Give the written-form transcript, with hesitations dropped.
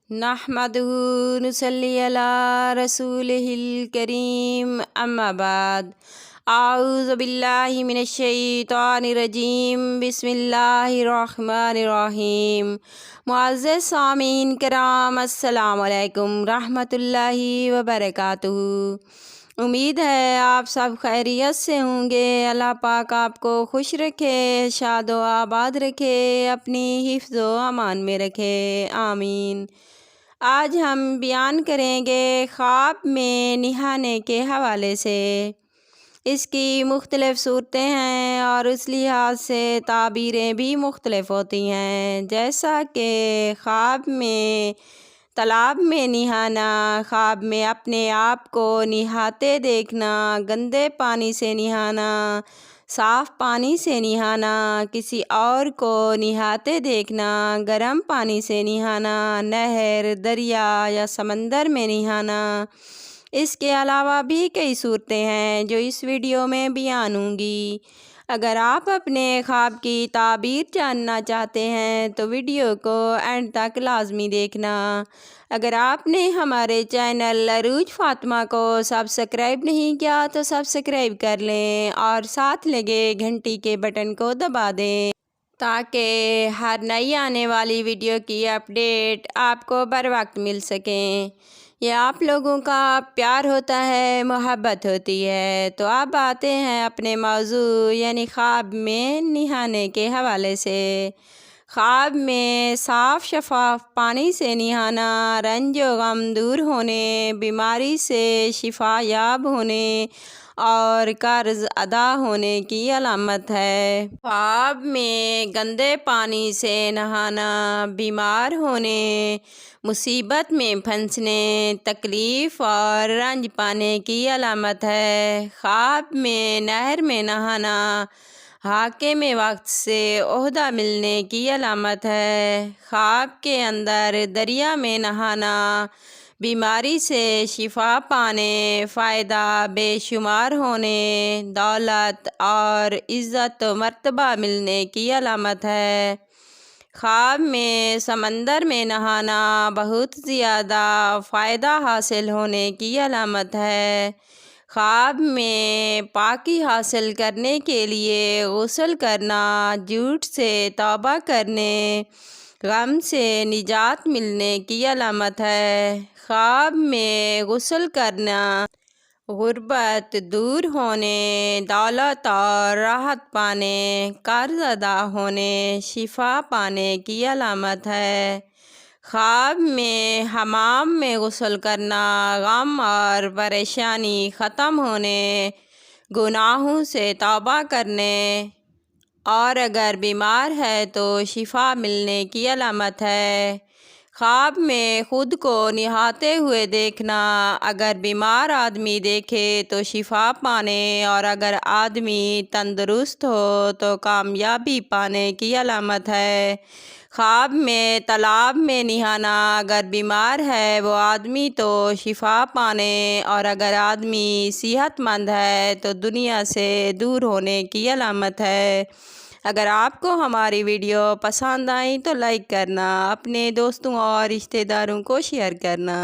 نحمدہ نصلی علی رسولہ الکریم اما بعد اعوذ باللہ من الشیطان الرجیم بسم اللہ الرحمن الرحیم۔ معزز سامعین کرام، السلام علیکم رحمۃ اللہ وبرکاتہ۔ امید ہے آپ سب خیریت سے ہوں گے۔ اللہ پاک آپ کو خوش رکھے، شاد و آباد رکھے، اپنی حفظ و امان میں رکھے، آمین۔ آج ہم بیان کریں گے خواب میں نہانے کے حوالے سے۔ اس کی مختلف صورتیں ہیں اور اس لحاظ سے تعبیریں بھی مختلف ہوتی ہیں، جیسا کہ خواب میں تالاب میں نہانا، خواب میں اپنے آپ کو نہاتے دیکھنا، گندے پانی سے نہانا، صاف پانی سے نہانا، کسی اور کو نہاتے دیکھنا، گرم پانی سے نہانا، نہر، دریا یا سمندر میں نہانا۔ اس کے علاوہ بھی کئی صورتیں ہیں جو اس ویڈیو میں بیان ہوں گی۔ اگر آپ اپنے خواب کی تعبیر جاننا چاہتے ہیں تو ویڈیو کو اینڈ تک لازمی دیکھنا۔ اگر آپ نے ہمارے چینل عروج فاطمہ کو سبسکرائب نہیں کیا تو سبسکرائب کر لیں اور ساتھ لگے گھنٹی کے بٹن کو دبا دیں تاکہ ہر نئی آنے والی ویڈیو کی اپڈیٹ آپ کو بر وقت مل سکیں۔ یہ آپ لوگوں کا پیار ہوتا ہے، محبت ہوتی ہے۔ تو اب آتے ہیں اپنے موضوع یعنی خواب میں نہانے کے حوالے سے۔ خواب میں صاف شفاف پانی سے نہانا رنج و غم دور ہونے، بیماری سے شفا یاب ہونے اور قرض ادا ہونے کی علامت ہے۔ خواب میں گندے پانی سے نہانا بیمار ہونے، مصیبت میں پھنسنے، تکلیف اور رنج پانے کی علامت ہے۔ خواب میں نہر میں نہانا حاکم وقت سے عہدہ ملنے کی علامت ہے۔ خواب کے اندر دریا میں نہانا بیماری سے شفا پانے، فائدہ بے شمار ہونے، دولت اور عزت و مرتبہ ملنے کی علامت ہے۔ خواب میں سمندر میں نہانا بہت زیادہ فائدہ حاصل ہونے کی علامت ہے۔ خواب میں پاکی حاصل کرنے کے لیے غسل کرنا، جھوٹ سے توبہ کرنے، غم سے نجات ملنے کی علامت ہے۔ خواب میں غسل کرنا غربت دور ہونے، دولت اور راحت پانے، قرض ادا ہونے، شفا پانے کی علامت ہے۔ خواب میں حمام میں غسل کرنا غم اور پریشانی ختم ہونے، گناہوں سے توبہ کرنے اور اگر بیمار ہے تو شفا ملنے کی علامت ہے۔ خواب میں خود کو نہاتے ہوئے دیکھنا، اگر بیمار آدمی دیکھے تو شفا پانے اور اگر آدمی تندرست ہو تو کامیابی پانے کی علامت ہے۔ خواب میں تالاب میں نہانا، اگر بیمار ہے وہ آدمی تو شفا پانے اور اگر آدمی صحت مند ہے تو دنیا سے دور ہونے کی علامت ہے۔ اگر آپ کو ہماری ویڈیو پسند آئی تو لائک کرنا، اپنے دوستوں اور رشتہ داروں کو شیئر کرنا۔